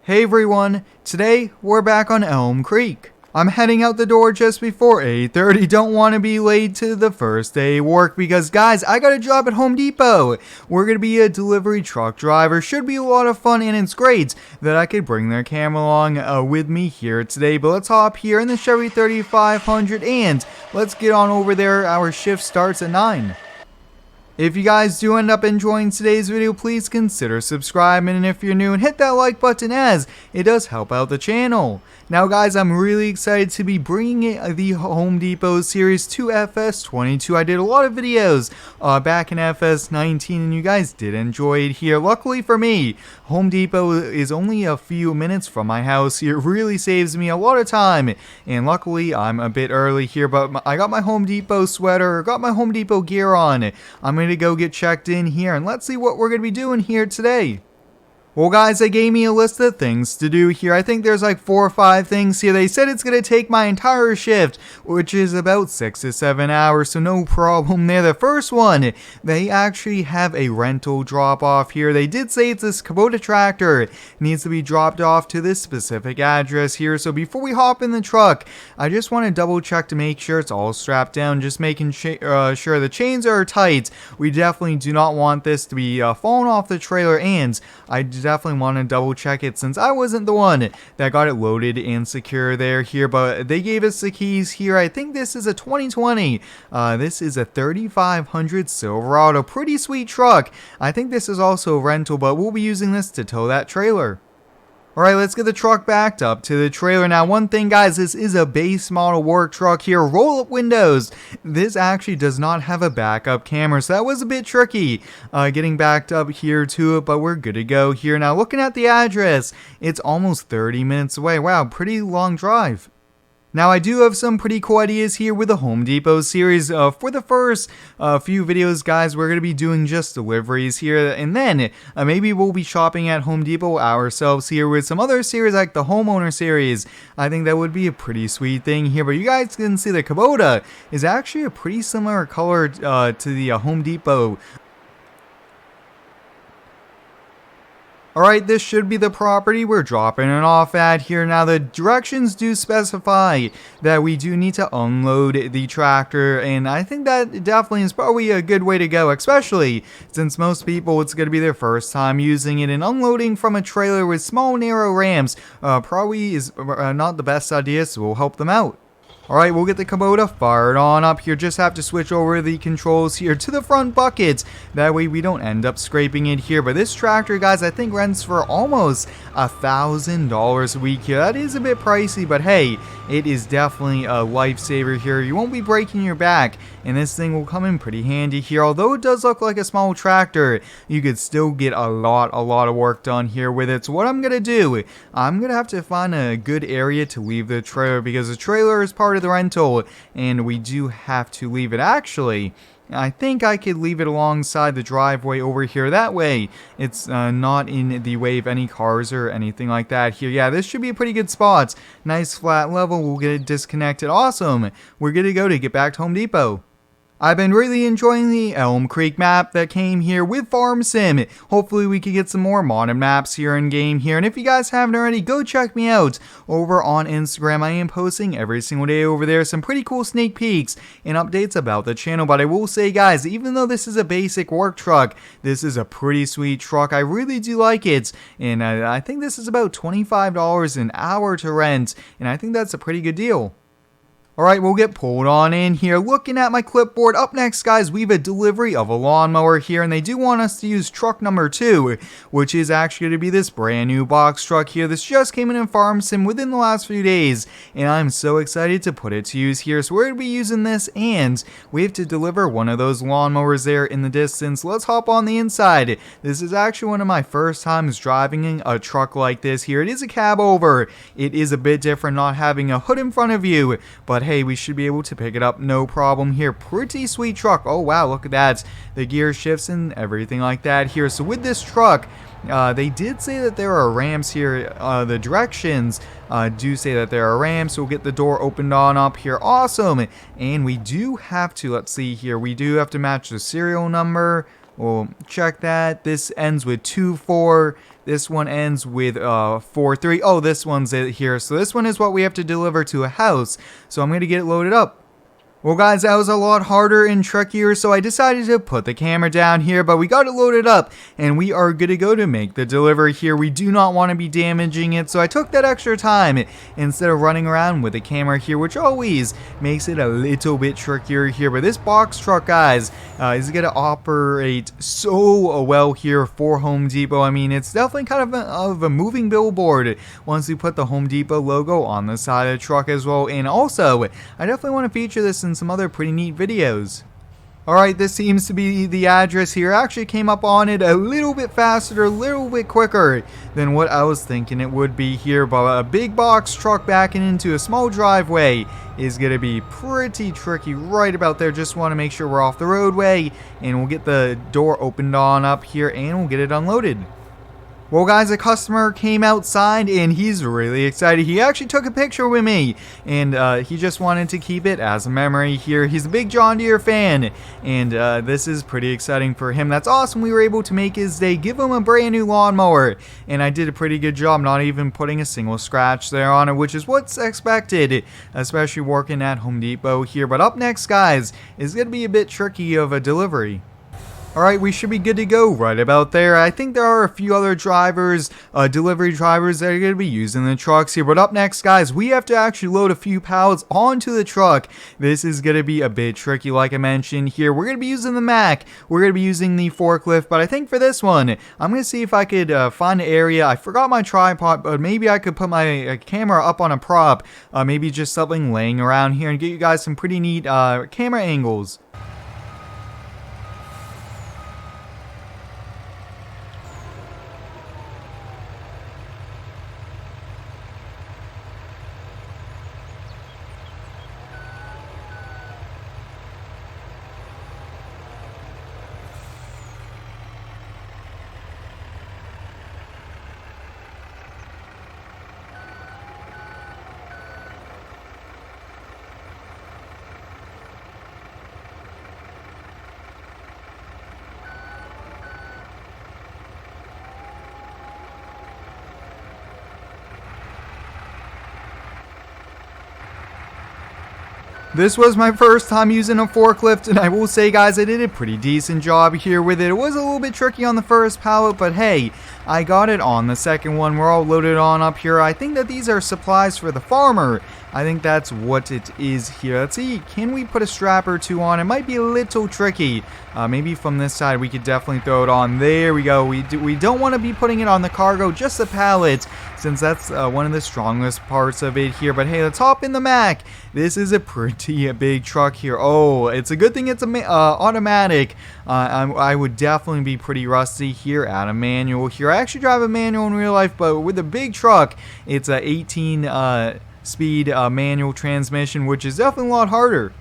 Hey everyone, today we're back on Elm Creek. I'm heading out the door just before 8:30. Don't want to be late to the first day of work because guys, I got a job at Home Depot. We're going to be a delivery truck driver. Should be a lot of fun and it's great that I could bring their camera along with me here today. But let's hop here in the Chevy 3500 and let's get on over there. Our shift starts at 9. If you guys do end up enjoying today's video, please consider subscribing, and if you're new, and hit that like button as it does help out the channel. Now guys, I'm really excited to be bringing the Home Depot series to FS22. I did a lot of videos back in FS19 and you guys did enjoy it here. Luckily for me, Home Depot is only a few minutes from my house here. It really saves me a lot of time, and luckily I'm a bit early here, but I got my Home Depot sweater, got my Home Depot gear on. I'm going to go get checked in here and let's see what we're going to be doing here today. Well guys, they gave me a list of things to do here. I think there's like 4 or 5 things here. They said it's going to take my entire shift, which is about 6 to 7 hours, so no problem there. The first one, they actually have a rental drop off here. They did say it's this Kubota tractor. It needs to be dropped off to this specific address here. So before we hop in the truck, I just want to double check to make sure it's all strapped down, just making sure the chains are tight. We definitely do not want this to be falling off the trailer, and I definitely want to double check it since I wasn't the one that got it loaded and secure here, but they gave us the keys here. I think this is a 2020. This is a 3500 Silverado, pretty sweet truck. I think this is also a rental, but we'll be using this to tow that trailer. Alright, let's get the truck backed up to the trailer. Now, one thing, guys, this is a base model work truck here. Roll-up windows. This actually does not have a backup camera, so that was a bit tricky getting backed up here to it, but we're good to go here. Now, looking at the address, it's almost 30 minutes away. Wow, pretty long drive. Now, I do have some pretty cool ideas here with the Home Depot series. For the first few videos, guys, we're going to be doing just deliveries here, and then maybe we'll be shopping at Home Depot ourselves here with some other series like the Homeowner series. I think that would be a pretty sweet thing here, but you guys can see the Kubota is actually a pretty similar color to the Home Depot. Alright, this should be the property we're dropping it off at here. Now, the directions do specify that we do need to unload the tractor, and I think that definitely is probably a good way to go, especially since most people, it's going to be their first time using it, and unloading from a trailer with small, narrow ramps probably is not the best idea, so we'll help them out. Alright, we'll get the Kubota fired on up here. Just have to switch over the controls here to the front buckets. That way we don't end up scraping it here. But this tractor, guys, I think rents for almost $1,000 a week here. That is a bit pricey, but hey, it is definitely a lifesaver here. You won't be breaking your back, and this thing will come in pretty handy here. Although it does look like a small tractor, you could still get a lot of work done here with it. So what I'm going to do, I'm going to have to find a good area to leave the trailer, because the trailer is part of the rental and we do have to leave it. Actually, I think I could leave it alongside the driveway over here. That way it's not in the way of any cars or anything like that here. Yeah, this should be a pretty good spot. Nice flat level. We'll get it disconnected. Awesome. We're good to go to get back to Home Depot. I've been really enjoying the Elm Creek map that came here with Farm Sim. Hopefully we could get some more modern maps here in game here. And if you guys haven't already, go check me out over on Instagram. I am posting every single day over there some pretty cool sneak peeks and updates about the channel. But I will say, guys, even though this is a basic work truck, this is a pretty sweet truck. I really do like it. And I think this is about $25 an hour to rent. And I think that's a pretty good deal. Alright, we'll get pulled on in here. Looking at my clipboard, up next, guys, we have a delivery of a lawnmower here, and they do want us to use truck number 2, which is actually going to be this brand new box truck here. This just came in Farm Sim within the last few days, and I'm so excited to put it to use here. So we're going to be using this, and we have to deliver one of those lawnmowers there in the distance. Let's hop on the inside. This is actually one of my first times driving a truck like this here. It is a cab over. It is a bit different not having a hood in front of you, but hey, we should be able to pick it up no problem here. Pretty sweet truck. Oh wow, look at that. The gear shifts and everything like that here. So with this truck, they did say that there are ramps here. The directions do say that there are ramps. We'll get the door opened on up here. Awesome. And we do have to, let's see here, we do have to match the serial number. We'll check that. This ends with 24. This one ends with 4-3. Oh, this one's it here. So this one is what we have to deliver to a house. So I'm going to get it loaded up. Well guys, that was a lot harder and trickier, so I decided to put the camera down here, but we got it loaded up, and we are good to go to make the delivery here. We do not want to be damaging it, so I took that extra time instead of running around with the camera here, which always makes it a little bit trickier here. But this box truck, guys, is going to operate so well here for Home Depot. I mean, it's definitely kind of a moving billboard once we put the Home Depot logo on the side of the truck as well, and also, I definitely want to feature this in some other pretty neat videos. Alright, this seems to be the address here. I actually came up on it a little bit faster, a little bit quicker than what I was thinking it would be here, but a big box truck backing into a small driveway is going to be pretty tricky right about there. Just want to make sure we're off the roadway, and we'll get the door opened on up here, and we'll get it unloaded. Well guys, a customer came outside and he's really excited. He actually took a picture with me, and he just wanted to keep it as a memory here. He's a big John Deere fan, and this is pretty exciting for him. That's awesome. We were able to make his day, give him a brand new lawnmower, and I did a pretty good job, not even putting a single scratch there on it, which is what's expected, especially working at Home Depot here. But up next, guys, is going to be a bit tricky of a delivery. Alright, we should be good to go right about there. I think there are a few other drivers, delivery drivers that are going to be using the trucks here. But up next, guys, we have to actually load a few pallets onto the truck. This is going to be a bit tricky, like I mentioned here. We're going to be using the Mac. We're going to be using the forklift. But I think for this one, I'm going to see if I could find an area. I forgot my tripod, but maybe I could put my camera up on a prop. Maybe just something laying around here and get you guys some pretty neat camera angles. This was my first time using a forklift, and I will say, guys, I did a pretty decent job here with it. It was a little bit tricky on the first pallet, but hey, I got it on the second one. We're all loaded on up here. I think that these are supplies for the farmer. I think that's what it is here. Let's see, can we put a strap or two on? It might be a little tricky. Maybe from this side we could definitely throw it on. There we go. We don't want to be putting it on the cargo, just the pallet, since that's one of the strongest parts of it here. But hey, let's hop in the Mac. This is a pretty big truck here. Oh, it's a good thing it's a automatic. I would definitely be pretty rusty here at a manual here. I actually drive a manual in real life, but with a big truck, it's a 18 speed manual transmission, which is definitely a lot harder.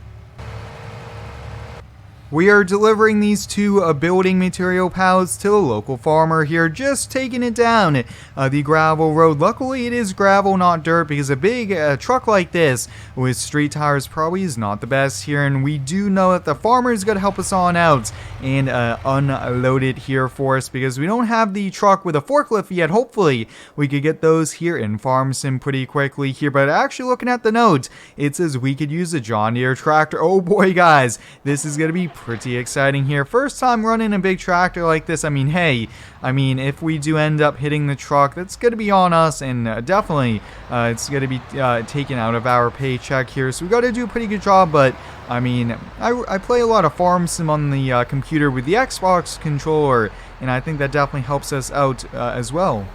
We are delivering these two building material pallets to a local farmer here, just taking it down the gravel road. Luckily, it is gravel, not dirt, because a big truck like this with street tires probably is not the best here. And we do know that the farmer is going to help us on out and unload it here for us, because we don't have the truck with a forklift yet. Hopefully, we could get those here in Farm Sim pretty quickly here. But actually, looking at the notes, it says we could use a John Deere tractor. Oh boy, guys, this is going to be pretty exciting here. First time running a big tractor like this. I mean, hey, if we do end up hitting the truck, that's going to be on us, and definitely it's going to be taken out of our paycheck here. So we got to do a pretty good job. But I mean, I play a lot of Farm Sim on the computer with the Xbox controller, and I think that definitely helps us out as well.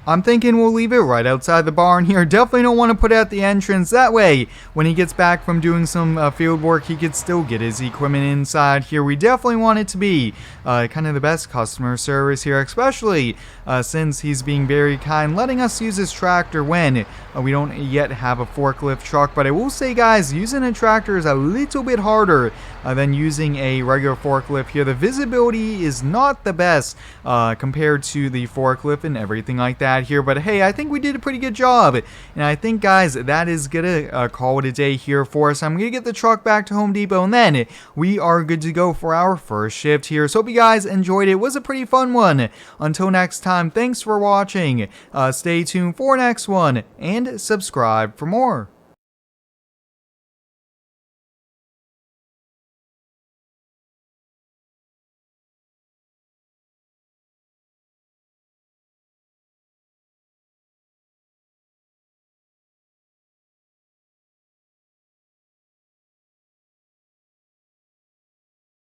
I'm thinking we'll leave it right outside the barn here. Definitely don't want to put it at the entrance. That way, when he gets back from doing some field work, he could still get his equipment inside here. We definitely want it to be kind of the best customer service here, especially since he's being very kind, letting us use his tractor when we don't yet have a forklift truck. But I will say, guys, using a tractor is a little bit harder than using a regular forklift here. The visibility is not the best compared to the forklift and everything like that at here, but hey, I think we did a pretty good job. And I think, guys, that is gonna call it a day here for us. I'm gonna get the truck back to Home Depot, and then we are good to go for our first shift here. So hope you guys enjoyed it. It was a pretty fun one. Until next time, thanks for watching. Stay tuned for next one, and subscribe for more.